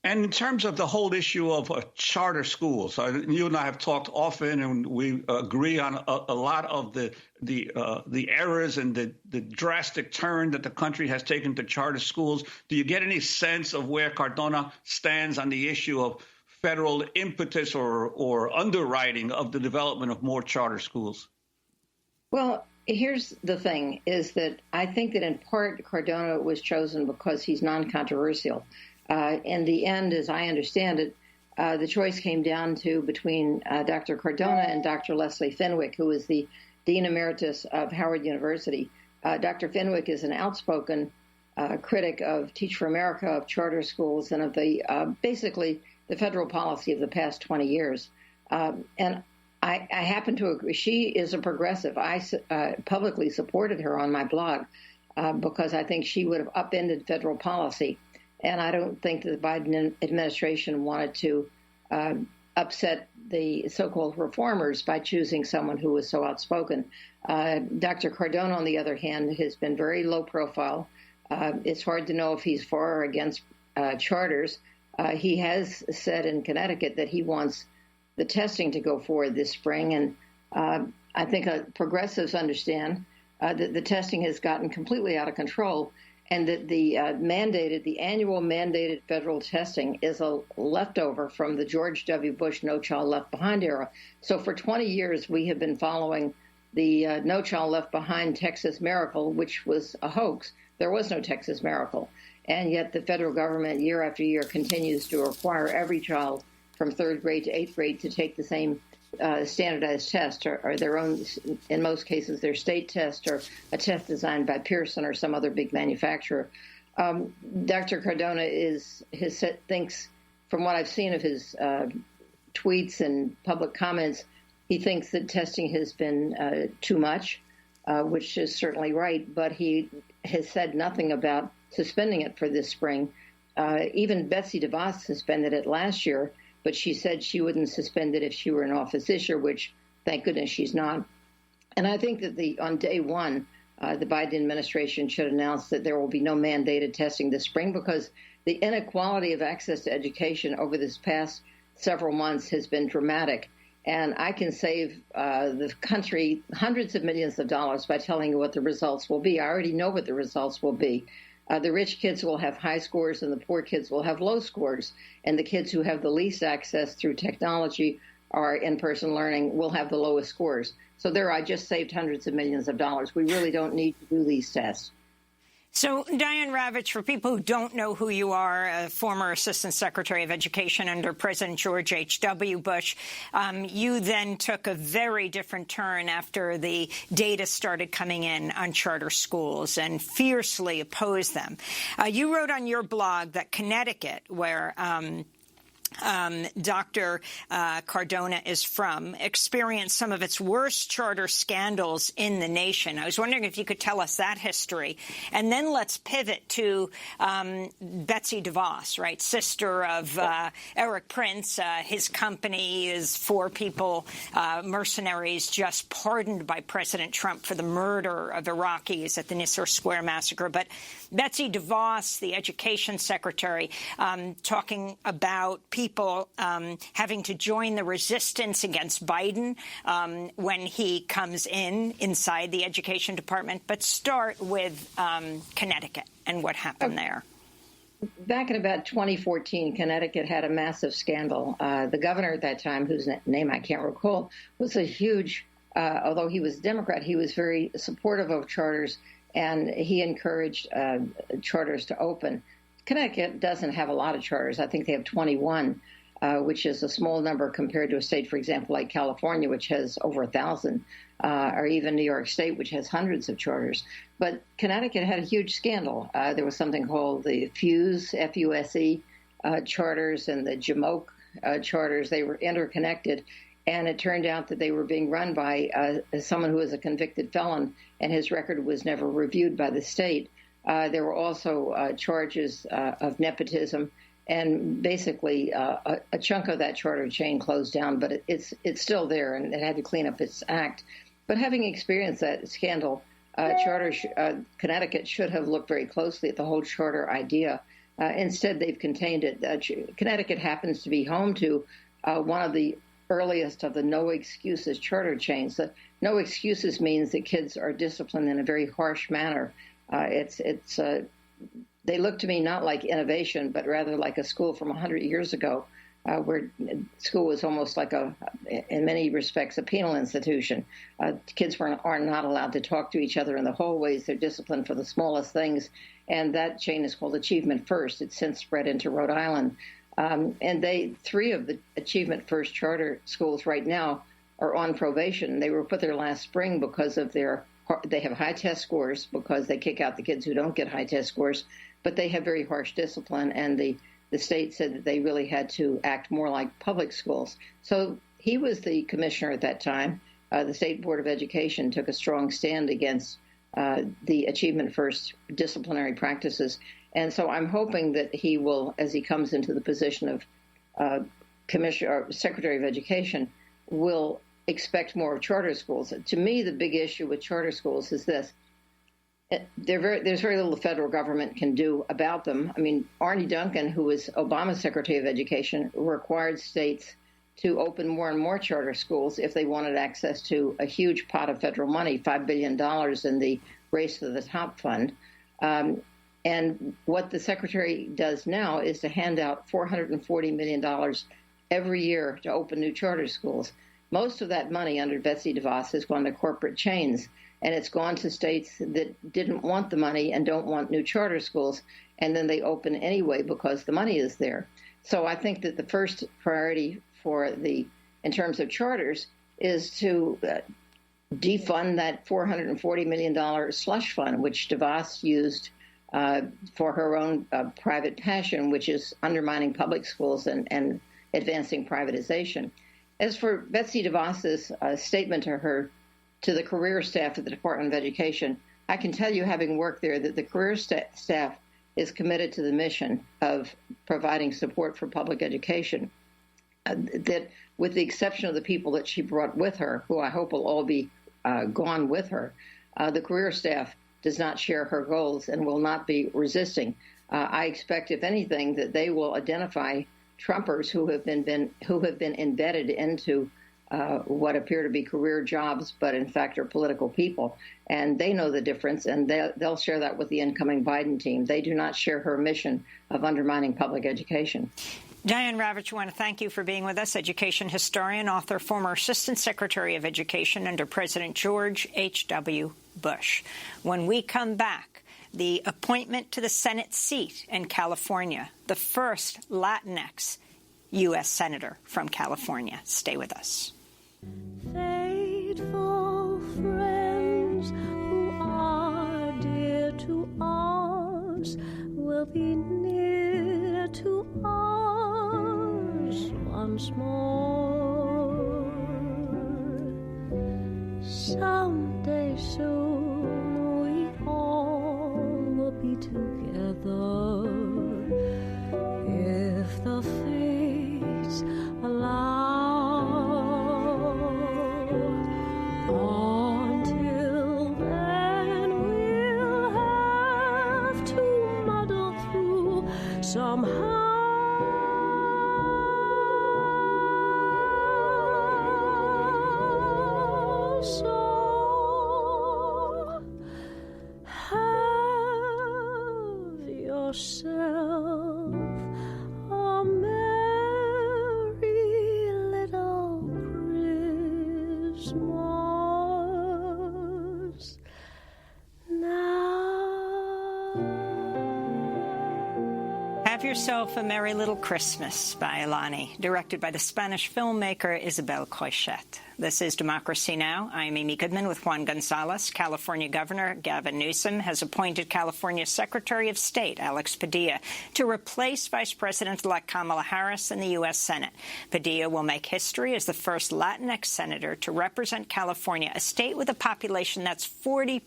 And in terms of the whole issue of charter schools, you and I have talked often, and we agree on a lot of the errors and the drastic turn that the country has taken to charter schools. Do you get any sense of where Cardona stands on the issue of federal impetus or underwriting of the development of more charter schools? Well, here's the thing, is that I think that in part Cardona was chosen because he's non-controversial. In the end, as I understand it, the choice came down to between Dr. Cardona and Dr. Leslie Fenwick, who is the Dean Emeritus of Howard University. Dr. Fenwick is an outspoken critic of Teach for America, of charter schools, and of the basically the federal policy of the past 20 years. And I happen to agree. She is a progressive. I publicly supported her on my blog because I think she would have upended federal policy. And I don't think that the Biden administration wanted to upset the so-called reformers by choosing someone who was so outspoken. Dr. Cardona, on the other hand, has been very low profile. It's hard to know if he's for or against charters. He has said in Connecticut that he wants the testing to go forward this spring. And I think progressives understand that the testing has gotten completely out of control, and that the annual mandated federal testing is a leftover from the George W. Bush No Child Left Behind era. So for 20 years, we have been following the No Child Left Behind Texas Miracle, which was a hoax. There was no Texas Miracle. And yet the federal government, year after year, continues to require every child from 3rd grade to 8th grade to take the same standardized test, or their own, in most cases, their state test, or a test designed by Pearson or some other big manufacturer. Dr. Cardona thinks, from what I've seen of his tweets and public comments, he thinks that testing has been too much, which is certainly right, but he has said nothing about suspending it for this spring. Even Betsy DeVos suspended it last year, but she said she wouldn't suspend it if she were in office this year, which, thank goodness, she's not. And I think that on day one, the Biden administration should announce that there will be no mandated testing this spring, because the inequality of access to education over this past several months has been dramatic. And I can save the country hundreds of millions of dollars by telling you what the results will be. I already know what the results will be. The rich kids will have high scores and the poor kids will have low scores. And the kids who have the least access through technology or in-person learning will have the lowest scores. So there, I just saved hundreds of millions of dollars. We really don't need to do these tests. So, Diane Ravitch, for people who don't know who you are, a former Assistant Secretary of Education under President George H.W. Bush, you then took a very different turn after the data started coming in on charter schools and fiercely opposed them. You wrote on your blog that Connecticut, where Dr. Cardona is from, experienced some of its worst charter scandals in the nation. I was wondering if you could tell us that history. And then let's pivot to Betsy DeVos, right, sister of Eric Prince. His company is 4 people, mercenaries, just pardoned by President Trump for the murder of Iraqis at the Nisour Square massacre. But Betsy DeVos, the education secretary, talking about people having to join the resistance against Biden when he comes inside the education department. But start with Connecticut and what happened there. Back in about 2014, Connecticut had a massive scandal. The governor at that time, whose name I can't recall, was a huge, although he was a Democrat, he was very supportive of charters and he encouraged charters to open. Connecticut doesn't have a lot of charters. I think they have 21, which is a small number compared to a state, for example, like California, which has over 1,000, or even New York State, which has hundreds of charters. But Connecticut had a huge scandal. There was something called the FUSE, F-U-S-E, charters and the Jamoke charters. They were interconnected, and it turned out that they were being run by someone who was a convicted felon, and his record was never reviewed by the state. There were also charges of nepotism, and basically a chunk of that charter chain closed down, but it's still there, and it had to clean up its act. But having experienced that scandal, Connecticut should have looked very closely at the whole charter idea. Instead, they've contained it. Connecticut happens to be home to one of the earliest of the no excuses charter chains. The no excuses means that kids are disciplined in a very harsh manner. They look to me not like innovation, but rather like a school from 100 years ago, where school was almost like in many respects, a penal institution. Kids are not allowed to talk to each other in the hallways. They're disciplined for the smallest things. And that chain is called Achievement First. It's since spread into Rhode Island. And 3 of the Achievement First charter schools right now are on probation. They were put there last spring because of they have high test scores because they kick out the kids who don't get high test scores, but they have very harsh discipline, and the state said that they really had to act more like public schools. So he was the commissioner at that time. The State Board of Education took a strong stand against the Achievement First disciplinary practices. And so I'm hoping that he will, as he comes into the position of Commissioner or Secretary of Education, will expect more of charter schools. To me, the big issue with charter schools is this. There's very little the federal government can do about them. I mean, Arne Duncan, who was Obama's Secretary of Education, required states to open more and more charter schools if they wanted access to a huge pot of federal money, $5 billion in the Race to the Top fund. And what the Secretary does now is to hand out $440 million every year to open new charter schools. Most of that money under Betsy DeVos has gone to corporate chains, and it's gone to states that didn't want the money and don't want new charter schools, and then they open anyway because the money is there. So I think that the first priority in terms of charters is to defund that $440 million slush fund, which DeVos used for her own private passion, which is undermining public schools and advancing privatization. As for Betsy DeVos's statement to the career staff at the Department of Education, I can tell you, having worked there, that the career staff is committed to the mission of providing support for public education. That, with the exception of the people that she brought with her, who I hope will all be gone with her, the career staff does not share her goals and will not be resisting. I expect, if anything, that they will identify Trumpers who have been embedded into what appear to be career jobs, but in fact are political people. And they know the difference, and they'll share that with the incoming Biden team. They do not share her mission of undermining public education. Diane Ravitch, I want to thank you for being with us, education historian, author, former Assistant Secretary of Education under President George H.W. Bush. When we come back, the appointment to the Senate seat in California, the first Latinx U.S. Senator from California. Stay with us. Faithful friends who are dear to us will be near to us once more. Someday soon we all will be together if the fates allow. Until then, we'll have to muddle through somehow. Yourself a merry little Christmas now. Have Yourself a Merry Little Christmas by Alani, directed by the Spanish filmmaker Isabel Coixet. This is Democracy Now! I'm Amy Goodman with Juan Gonzalez. California Governor Gavin Newsom has appointed California Secretary of State Alex Padilla to replace Vice President-elect Kamala Harris in the U.S. Senate. Padilla will make history as the first Latinx senator to represent California, a state with a population that's 40%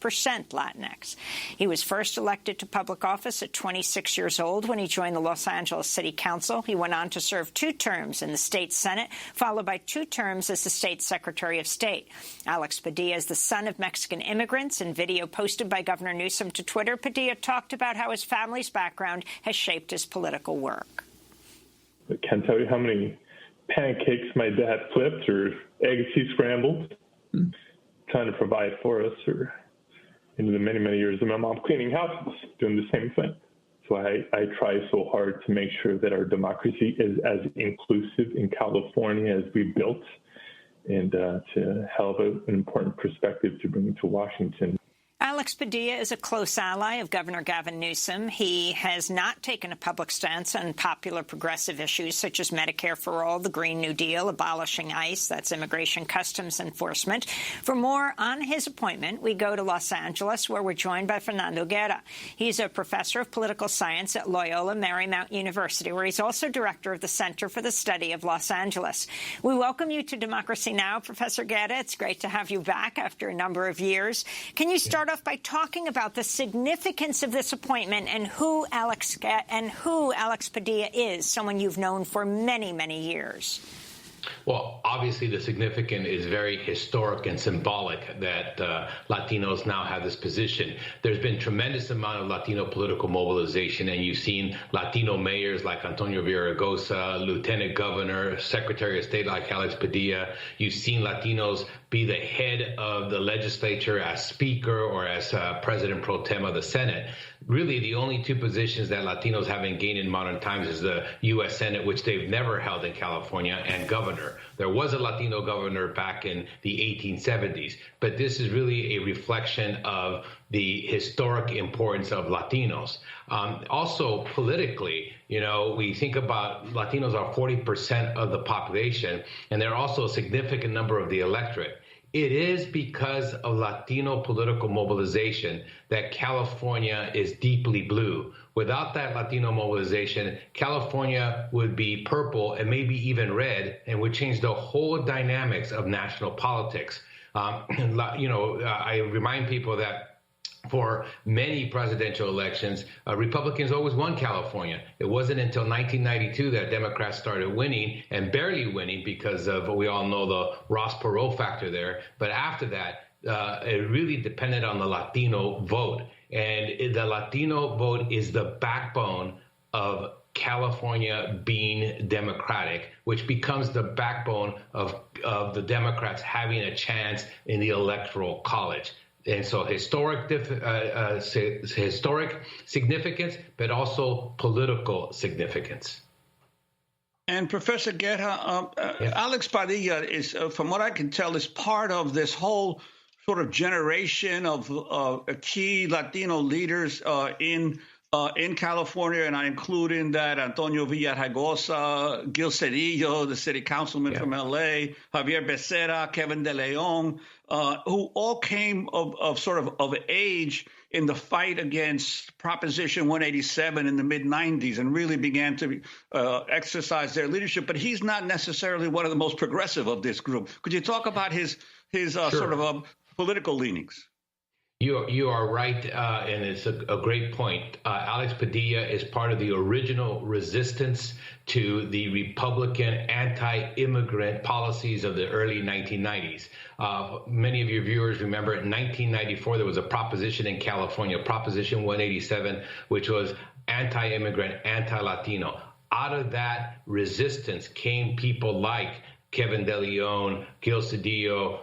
Latinx. He was first elected to public office at 26 years old when he joined the Los Angeles City Council. He went on to serve 2 terms in the state Senate, followed by 2 terms as the state Secretary of State. Alex Padilla is the son of Mexican immigrants. In video posted by Governor Newsom to Twitter, Padilla talked about how his family's background has shaped his political work. I can't tell you how many pancakes my dad flipped or eggs he scrambled, trying to provide for us, or into the many, many years of my mom cleaning houses, doing the same thing. So I try so hard to make sure that our democracy is as inclusive in California as we built, and to have an important perspective to bring to Washington. Alex Padilla is a close ally of Governor Gavin Newsom. He has not taken a public stance on popular progressive issues such as Medicare for All, the Green New Deal, abolishing ICE, that's Immigration Customs Enforcement. For more on his appointment, we go to Los Angeles, where we're joined by Fernando Guerra. He's a professor of political science at Loyola Marymount University, where he's also director of the Center for the Study of Los Angeles. We welcome you to Democracy Now!, Professor Guerra. It's great to have you back after a number of years. Can you start off by talking about the significance of this appointment and who Alex Padilla is, someone you've known for many, many years? Well, obviously the significance is very historic and symbolic that Latinos now have this position. There's been tremendous amount of Latino political mobilization, and you've seen Latino mayors like Antonio Villaraigosa, Lieutenant Governor, Secretary of State like Alex Padilla. You've seen Latinos be the head of the legislature as Speaker or as President pro tem of the Senate. Really, the only 2 positions that Latinos haven't gained in modern times is the U.S. Senate, which they've never held in California, and governor. There was a Latino governor back in the 1870s, but this is really a reflection of the historic importance of Latinos. Also, politically, we think about Latinos are 40% of the population, and they're also a significant number of the electorate. It is because of Latino political mobilization that California is deeply blue. Without that Latino mobilization, California would be purple and maybe even red, and would change the whole dynamics of national politics. I remind people that for many presidential elections, Republicans always won California. It wasn't until 1992 that Democrats started winning, and barely winning because of, we all know, the Ross Perot factor there. But after that, it really depended on the Latino vote. And the Latino vote is the backbone of California being democratic, which becomes the backbone of the Democrats having a chance in the Electoral College. And so historic significance, but also political significance. And Professor Guerra, Alex Padilla is, from what I can tell, is part of this whole sort of generation of key Latino leaders in California, and I include in that Antonio Villaraigosa, Gil Cedillo, the city councilman from L.A., Javier Becerra, Kevin De Leon, who all came of age in the fight against Proposition 187 in the mid-'90s and really began to exercise their leadership. But he's not necessarily one of the most progressive of this group. Could you talk about his sort of political leanings? You are right, and it's a great point. Alex Padilla is part of the original resistance to the Republican anti-immigrant policies of the early 1990s. Many of your viewers remember in 1994, there was a proposition in California, Proposition 187, which was anti-immigrant, anti-Latino. Out of that resistance came people like Kevin De Leon, Gil Cedillo,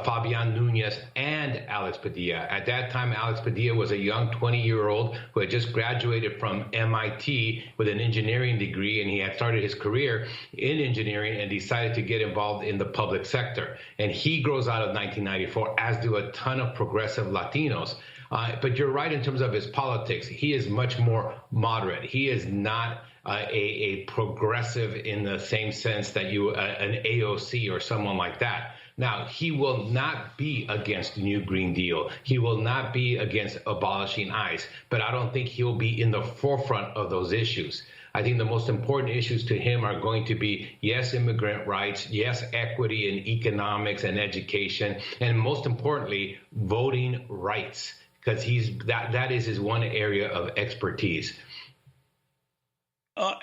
Fabian Nunez, and Alex Padilla. At that time, Alex Padilla was a young 20-year-old who had just graduated from MIT with an engineering degree, and he had started his career in engineering and decided to get involved in the public sector. And he grows out of 1994, as do a ton of progressive Latinos. But you're right in terms of his politics. He is much more moderate. He is not a progressive in the same sense that an AOC or someone like that. Now, he will not be against the new Green Deal. He will not be against abolishing ICE, but I don't think he'll be in the forefront of those issues. I think the most important issues to him are going to be, yes, immigrant rights, yes, equity in economics and education, and most importantly, voting rights, because that is his one area of expertise.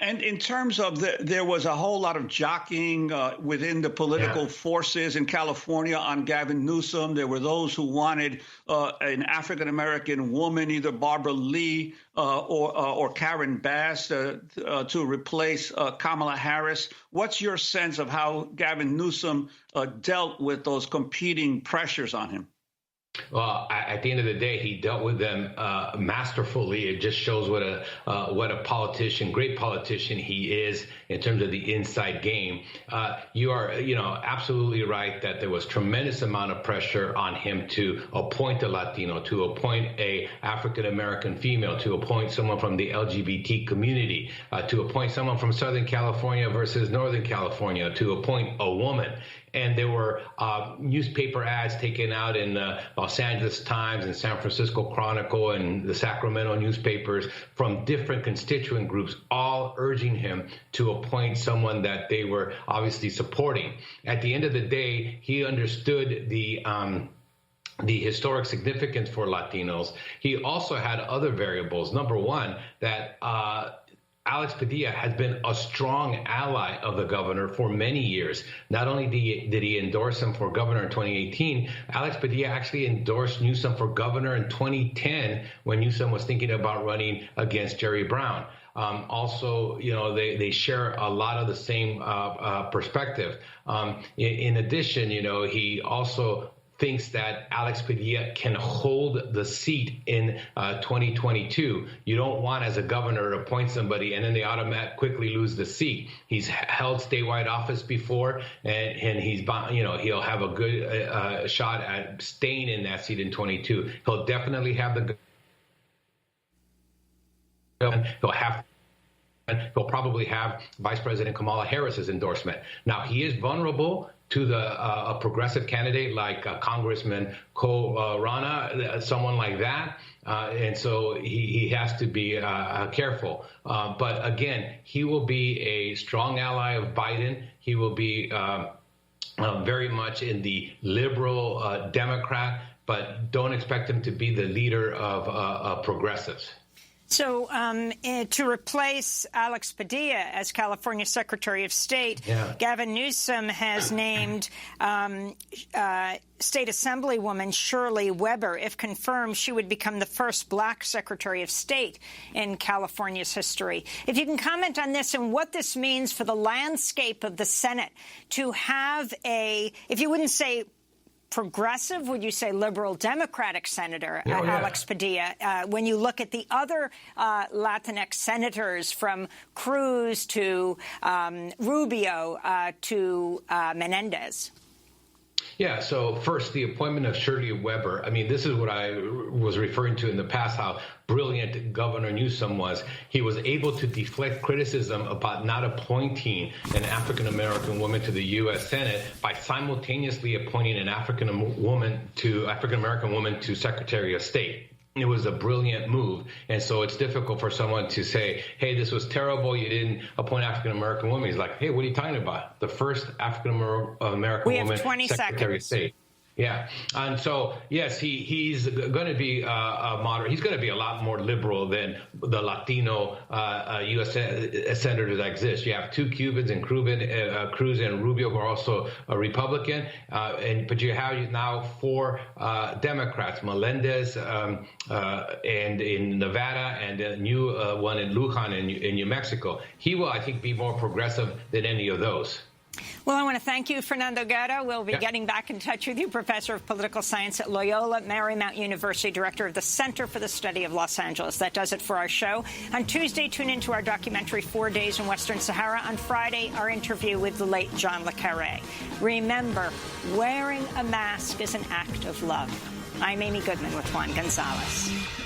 And in terms of there was a whole lot of jockeying within the political forces in California on Gavin Newsom. There were those who wanted an African-American woman, either Barbara Lee or Karen Bass, to replace Kamala Harris. What's your sense of how Gavin Newsom dealt with those competing pressures on him? Well, at the end of the day, he dealt with them masterfully. It just shows what a politician, great politician he is in terms of the inside game. You are, absolutely right that there was tremendous amount of pressure on him to appoint a Latino, to appoint a African-American female, to appoint someone from the LGBT community, to appoint someone from Southern California versus Northern California, to appoint a woman. And there were newspaper ads taken out in the Los Angeles Times and San Francisco Chronicle and the Sacramento newspapers from different constituent groups, all urging him to appoint someone that they were obviously supporting. At the end of the day, he understood the historic significance for Latinos. He also had other variables. Number one, that Alex Padilla has been a strong ally of the governor for many years. Not only did he endorse him for governor in 2018, Alex Padilla actually endorsed Newsom for governor in 2010 when Newsom was thinking about running against Jerry Brown. Also, they share a lot of the same perspective. In addition, he also thinks that Alex Padilla can hold the seat in 2022. You don't want, as a governor, to appoint somebody and then they automatically quickly lose the seat. He's held statewide office before, and he'll have a good shot at staying in that seat in 22. He'll definitely have he'll probably have Vice President Kamala Harris's endorsement. Now, he is vulnerable to a progressive candidate like Congressman Rana, someone like that. And so he has to be careful. But again, he will be a strong ally of Biden. He will be very much in the liberal Democrat, but don't expect him to be the leader of progressives. So to replace Alex Padilla as California Secretary of State, Gavin Newsom has named State Assemblywoman Shirley Weber. If confirmed, she would become the first black Secretary of State in California's history. If you can comment on this and what this means for the landscape of the Senate to have if you wouldn't say progressive, would you say liberal Democratic Senator Alex Padilla? When you look at the other Latinx senators, from Cruz to Rubio to Menendez. Yeah, so first, the appointment of Shirley Weber. I mean, this is what I was referring to in the past, how brilliant Governor Newsom was. He was able to deflect criticism about not appointing an African-American woman to the U.S. Senate by simultaneously appointing an African-American woman to Secretary of State. It was a brilliant move. And so it's difficult for someone to say, hey, this was terrible, you didn't appoint an African-American woman. He's like, hey, what are you talking about? The first African-American woman Secretary of State. Yeah. And so, yes, he's going to be a moderate. He's going to be a lot more liberal than the Latino U.S. senators that exist. You have two Cubans and Cruz and Rubio, who are also a Republican. But you have now four Democrats, Melendez and in Nevada, and a new one in Lujan in New Mexico. He will, I think, be more progressive than any of those. Well, I want to thank you, Fernando Guerra. We'll be getting back in touch with you, Professor of Political Science at Loyola Marymount University, Director of the Center for the Study of Los Angeles. That does it for our show. On Tuesday, tune into our documentary 4 Days in Western Sahara. On Friday, our interview with the late John le Carré. Remember, wearing a mask is an act of love. I'm Amy Goodman with Juan Gonzalez.